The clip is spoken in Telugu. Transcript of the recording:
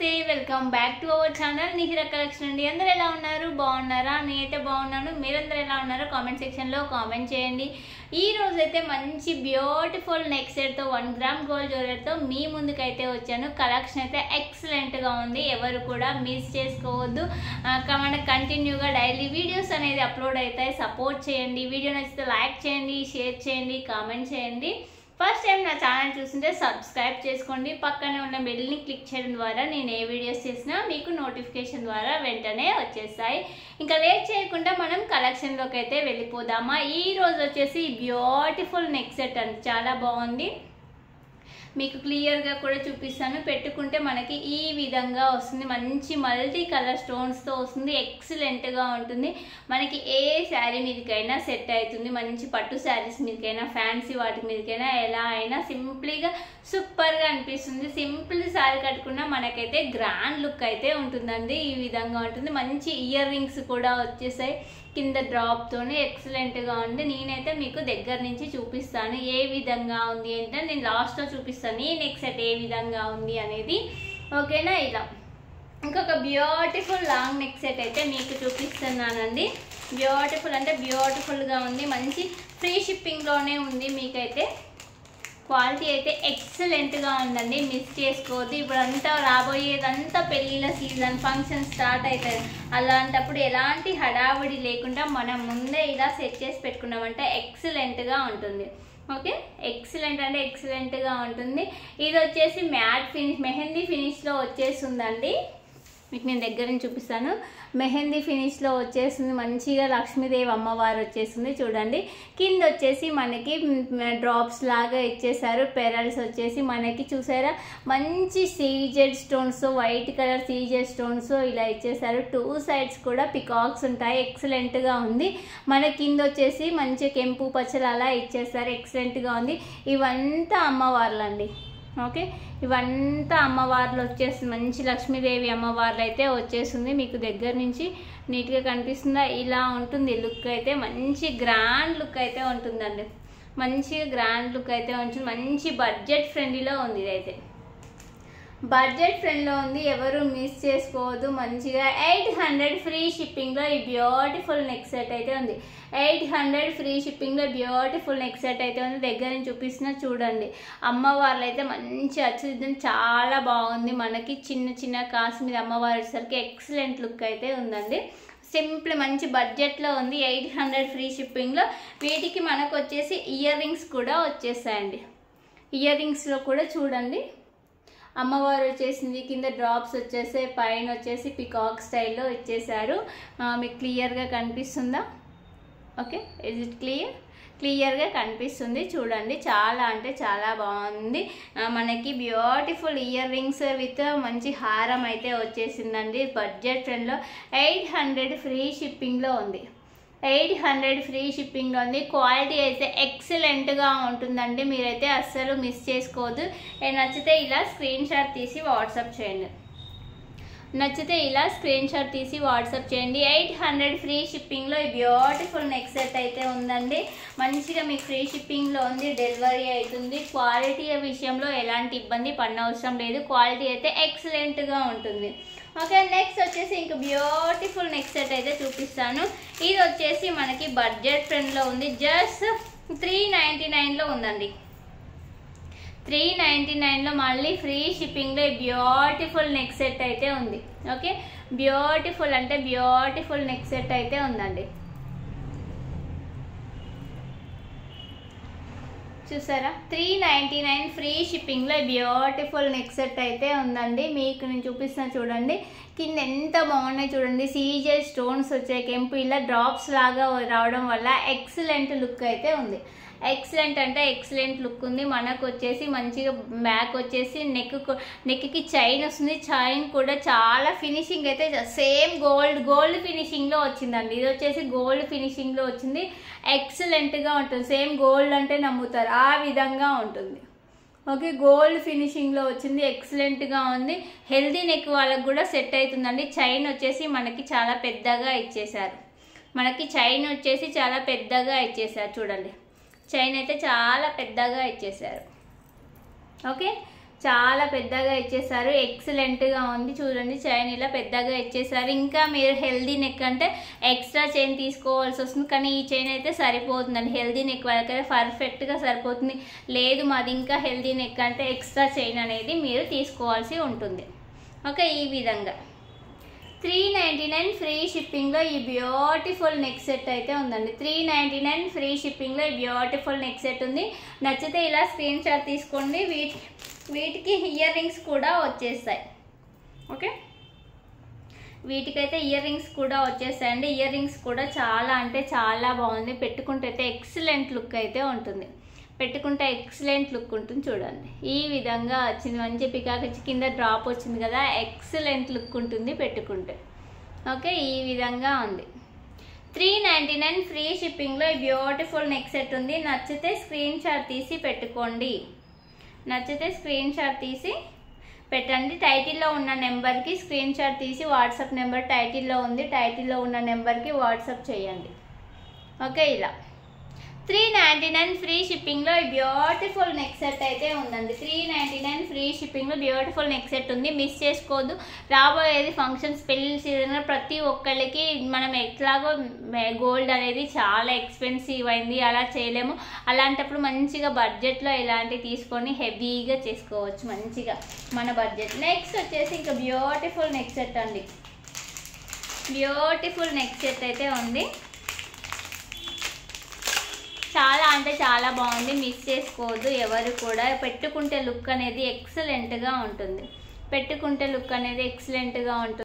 నమస్తే welcome back to our channel Nihira collection అండి. అందరూ ఎలా ఉన్నారు? బాగున్నారా? నేనైతే బాగున్నాను. మీరందరూ ఎలా ఉన్నారో కామెంట్ సెక్షన్లో కామెంట్ చేయండి. ఈ రోజు అయితే మంచి బ్యూటిఫుల్ నెక్ సెట్తో 1 గ్రామ్ గోల్డ్ జ్యువెలరీతో మీ ముందుకైతే వచ్చాను. కలెక్షన్ అయితే ఎక్సలెంట్గా ఉంది. ఎవరు కూడా మిస్ చేసుకోవద్దు. మనకు కంటిన్యూగా డైలీ వీడియోస్ అనేది అప్లోడ్ అవుతాయి. సపోర్ట్ చేయండి. వీడియో నచ్చితే లైక్ చేయండి, షేర్ చేయండి, కామెంట్ చేయండి. ఫస్ట్ టైం నా ఛానల్ చూస్తుంటే సబ్స్క్రైబ్ చేసుకోండి. పక్కనే ఉన్న బెల్ని క్లిక్ చేయడం ద్వారా నేను ఏ వీడియోస్ చేసినా మీకు నోటిఫికేషన్ ద్వారా వెంటనే వచ్చేస్తాయి. ఇంకా లేట్ చేయకుండా మనం కలెక్షన్లోకి అయితే వెళ్ళిపోదామా. ఈ రోజు వచ్చేసి బ్యూటిఫుల్ నెక్ సెట్ అండి, చాలా బాగుంది. మీకు క్లియర్గా కూడా చూపిస్తాను. పెట్టుకుంటే మనకి ఈ విధంగా వస్తుంది. మంచి మల్టీ కలర్ స్టోన్స్తో వస్తుంది. ఎక్సలెంట్గా ఉంటుంది. మనకి ఏ శారీ మీదకైనా సెట్ అవుతుంది. మంచి పట్టు శారీస్ మీదకైనా, ఫ్యాన్సీ వాటి మీదకైనా, ఎలా అయినా సింపుల్గా సూపర్గా అనిపిస్తుంది. సింపుల్ శారీ కట్టుకున్నా మనకైతే గ్రాండ్ లుక్ అయితే ఉంటుందండి. ఈ విధంగా ఉంటుంది. మంచి ఇయర్ రింగ్స్ కూడా వచ్చేసాయి కింద డ్రాప్తోనే. ఎక్సలెంట్గా ఉంది. నేనైతే మీకు దగ్గర నుంచి చూపిస్తాను ఏ విధంగా ఉంది అంటే. నేను లాస్ట్లో చూపిస్తాను ఈ నెక్ సెట్ ఏ విధంగా ఉంది అనేది. ఓకేనా? ఇలా ఇంకొక బ్యూటిఫుల్ లాంగ్ నెక్ సెట్ అయితే మీకు చూపిస్తున్నానండి. బ్యూటిఫుల్ అంటే బ్యూటిఫుల్గా ఉంది. మంచి ఫ్రీ షిప్పింగ్లోనే ఉంది. మీకైతే క్వాలిటీ అయితే ఎక్సలెంట్గా ఉందండి. మిస్ చేసుకోవద్దు. ఇప్పుడంతా రాబోయేదంతా పెళ్ళిళ్ళ సీజన్, ఫంక్షన్ స్టార్ట్ అవుతుంది. అలాంటప్పుడు ఎలాంటి హడావుడి లేకుండా మనం ముందే ఇలా సెట్ చేసి పెట్టుకున్నామంటే ఎక్సలెంట్గా ఉంటుంది. ఓకే, ఎక్సలెంట్ అంటే ఎక్సలెంట్గా ఉంటుంది. ఇది వచ్చేసి మ్యాట్ ఫినిష్, మెహందీ ఫినిష్లో వచ్చేస్తుందండి. మీకు నేను దగ్గర నుంచి చూపిస్తాను. మెహందీ ఫినిష్లో వచ్చేస్తుంది. మంచిగా లక్ష్మీదేవి అమ్మవారు వచ్చేస్తుంది. చూడండి, కింద వచ్చేసి మనకి డ్రాప్స్ లాగా ఇచ్చేసారు. పెరల్స్ వచ్చేసి మనకి చూసారా మంచి CZ stones, white colour CZ stones ఇలా ఇచ్చేసారు. 2 సైడ్స్ కూడా పికాక్స్ ఉంటాయి. ఎక్సలెంట్గా ఉంది. మన కింద వచ్చేసి మంచి కెంపు పచ్చలు అలా ఇచ్చేసారు. ఎక్సలెంట్గా ఉంది. ఇవంతా అమ్మవార్లు అండి. ఓకే, ఇవంతా అమ్మవార్లు వచ్చేస్తుంది. మంచి లక్ష్మీదేవి అమ్మవార్లు అయితే వచ్చేస్తుంది. మీకు దగ్గర నుంచి నీట్గా కనిపిస్తుందా? ఇలా ఉంటుంది లుక్ అయితే. మంచి గ్రాండ్ లుక్ అయితే ఉంటుందండి. మంచిగా గ్రాండ్ లుక్ అయితే ఉంటుంది. మంచి బడ్జెట్ ఫ్రెండ్లీలో ఉంది. ఇదైతే బడ్జెట్ ఫ్రెండ్లో ఉంది. ఎవరు మిస్ చేసుకోవద్దు. మంచిగా 800 ఫ్రీ షిప్పింగ్లో ఈ బ్యూటిఫుల్ నెక్ సెట్ అయితే ఉంది. 800 ఫ్రీ షిప్పింగ్లో బ్యూటిఫుల్ నెక్ సెట్ అయితే ఉంది. దగ్గర నుంచి చూపిస్తున్నా చూడండి. అమ్మవార్లు అయితే మంచి అచ్చుదిద్దని చాలా బాగుంది. మనకి చిన్న చిన్న కాసు మీద అమ్మవారు వచ్చేసరికి ఎక్సలెంట్ లుక్ అయితే ఉందండి. సింపుల్ మంచి బడ్జెట్లో ఉంది. 800 ఫ్రీ షిప్పింగ్లో. వీటికి మనకు వచ్చేసి ఇయర్ రింగ్స్ కూడా వచ్చేసాయండి. ఇయర్ రింగ్స్లో కూడా చూడండి అమ్మవారు వచ్చేసింది. కింద డ్రాప్స్ వచ్చేసాయి. పైన వచ్చేసి పికాక్ స్టైల్లో ఇచ్చేసారు. మీకు క్లియర్గా కనిపిస్తుందా? ఓకే, ఇజ్ ఇట్ క్లియర్గా కనిపిస్తుంది. చూడండి, చాలా అంటే చాలా బాగుంది. మనకి బ్యూటిఫుల్ ఇయర్ రింగ్స్ విత్ మంచి హారం అయితే వచ్చేసిందండి. బడ్జెట్ ఫ్రెండ్లో 800 ఫ్రీ షిప్పింగ్లో ఉంది. 800 ఫ్రీ షిప్పింగ్లో ఉంది. క్వాలిటీ అయితే ఎక్సలెంట్గా ఉంటుందండి. మీరైతే అస్సలు మిస్ చేసుకోవద్దు. నచ్చితే ఇలా స్క్రీన్ షాట్ తీసి వాట్సాప్ చేయండి. 800 ఫ్రీ షిప్పింగ్లో ఈ బ్యూటిఫుల్ నెక్ సెట్ అయితే ఉందండి. మంచిగా మీకు ఫ్రీ షిప్పింగ్లో ఉంది. డెలివరీ అవుతుంది. క్వాలిటీ విషయంలో ఎలాంటి ఇబ్బంది పడనవసరం లేదు. క్వాలిటీ అయితే ఎక్సలెంట్గా ఉంటుంది. ఓకే, నెక్స్ట్ వచ్చేసి ఇంక బ్యూటిఫుల్ నెక్ సెట్ అయితే చూపిస్తాను. ఇది వచ్చేసి మనకి బడ్జెట్ ఫ్రెండ్లో ఉంది. జస్ట్ 399లో ఉందండి. 399లో మళ్ళీ ఫ్రీ షిప్పింగ్లో బ్యూటిఫుల్ నెక్ సెట్ అయితే ఉంది. ఓకే, బ్యూటిఫుల్ అంటే బ్యూటిఫుల్ నెక్ సెట్ అయితే ఉందండి. చూసారా, 399 ఫ్రీ షిప్పింగ్లో బ్యూటిఫుల్ నెక్ సెట్ అయితే ఉందండి. మీకు నేను చూపిస్తాను చూడండి. కింద ఎంత బాగున్నాయి చూడండి. సీజెడ్ స్టోన్స్ వచ్చాయి. కెంపు ఇలా డ్రాప్స్ లాగా రావడం వల్ల ఎక్సలెంట్ లుక్ అయితే ఉంది. ఎక్సలెంట్ అంటే ఎక్సలెంట్ లుక్ ఉంది. మనకు వచ్చేసి మంచిగా బ్యాక్ వచ్చేసి నెక్కి చైన్ వస్తుంది. చైన్ కూడా చాలా ఫినిషింగ్ అయితే సేమ్ గోల్డ్ ఫినిషింగ్లో వచ్చిందండి. ఇది వచ్చేసి గోల్డ్ ఫినిషింగ్లో వచ్చింది. ఎక్సలెంట్గా ఉంటుంది. సేమ్ గోల్డ్ అంటే నమ్ముతారు ఆ విధంగా ఉంటుంది. ఓకే, గోల్డ్ ఫినిషింగ్లో వచ్చింది. ఎక్సలెంట్గా ఉంది. హెల్దీ నెక్ వాళ్ళకు కూడా సెట్ అవుతుందండి. చైన్ వచ్చేసి మనకి చాలా పెద్దగా ఇచ్చేసారు. చూడండి, చైన్ అయితే చాలా పెద్దగా ఇచ్చేసారు. ఓకే, చాలా పెద్దగా ఇచ్చేసారు, ఎక్సలెంట్గా ఉంది. చూడండి చైన్ ఇలా పెద్దగా ఇచ్చేసారు. ఇంకా మీరు హెల్దీ నెక్ అంటే ఎక్స్ట్రా చైన్ తీసుకోవాల్సి వస్తుంది, కానీ ఈ చైన్ అయితే సరిపోతుందండి. హెల్దీ నెక్ వాళ్ళకైతే పర్ఫెక్ట్గా సరిపోతుంది. లేదు మాది ఇంకా హెల్దీ నెక్ అంటే ఎక్స్ట్రా చైన్ అనేది మీరు తీసుకోవాల్సి ఉంటుంది. ఓకే, ఈ విధంగా 399 ఫ్రీ షిప్పింగ్లో ఈ బ్యూటిఫుల్ నెక్ సెట్ అయితే ఉందండి. 399 ఫ్రీ షిప్పింగ్లో ఈ బ్యూటిఫుల్ నెక్ సెట్ ఉంది. నచ్చితే ఇలా స్క్రీన్ షాట్ తీసుకోండి. వీటికి ఇయర్ రింగ్స్ కూడా వచ్చేస్తాయి. ఓకే, వీటికైతే ఇయర్ రింగ్స్ కూడా వచ్చేస్తాయండి. ఇయర్ రింగ్స్ కూడా చాలా అంటే చాలా బాగుంది. పెట్టుకుంటే అయితే ఎక్సలెంట్ లుక్ అయితే ఉంటుంది. పెట్టుకుంటే ఎక్సలెంట్ లుక్ ఉంటుంది. చూడండి ఈ విధంగా వచ్చింది, మంచి పికాక్ వచ్చి కింద డ్రాప్ వచ్చింది కదా, ఎక్సలెంట్ లుక్ ఉంటుంది పెట్టుకుంటే. ఓకే, ఈ విధంగా ఉంది. 399 ఫ్రీ షిప్పింగ్లో ఈ బ్యూటిఫుల్ నెక్ సెట్ ఉంది. నచ్చితే స్క్రీన్ షాట్ తీసి పెట్టుకోండి. నచ్చితే స్క్రీన్ షాట్ తీసి పెట్టండి. టైటిల్లో ఉన్న నెంబర్కి స్క్రీన్ షాట్ తీసి వాట్సాప్ నెంబర్ టైటిల్లో ఉంది, టైటిల్లో ఉన్న నెంబర్కి వాట్సాప్ చేయండి. ఓకే, ఇలా 399 ఫ్రీ షిప్పింగ్లో ఈ బ్యూటిఫుల్ నెక్ సెట్ అయితే ఉందండి. 399 ఫ్రీ షిప్పింగ్లో బ్యూటిఫుల్ నెక్ సెట్ ఉంది. మిస్ చేసుకోవద్దు. రాబోయేది ఫంక్షన్స్, పెళ్లి సీజన్, ప్రతి ఒక్కళ్ళకి మనం ఎట్లాగో గోల్డ్ అనేది చాలా ఎక్స్పెన్సివ్ అయింది, అలా చేయలేము. అలాంటప్పుడు మంచిగా బడ్జెట్లో ఇలాంటివి తీసుకొని హెవీగా చేసుకోవచ్చు మంచిగా మన బడ్జెట్. నెక్స్ట్ వచ్చేసి ఇంకా బ్యూటిఫుల్ నెక్ సెట్ అండి. బ్యూటిఫుల్ నెక్ సెట్ అయితే ఉంది. చాలా అంటే చాలా బాగుంది. మిస్ చేసుకోవద్దు ఎవరు కూడా. పెట్టుకుంటే లుక్ అనేది ఎక్సలెంట్గా ఉంటుంది. పెట్టుకుంటే లుక్ అనేది ఎక్సలెంట్గా ఉంటుంది.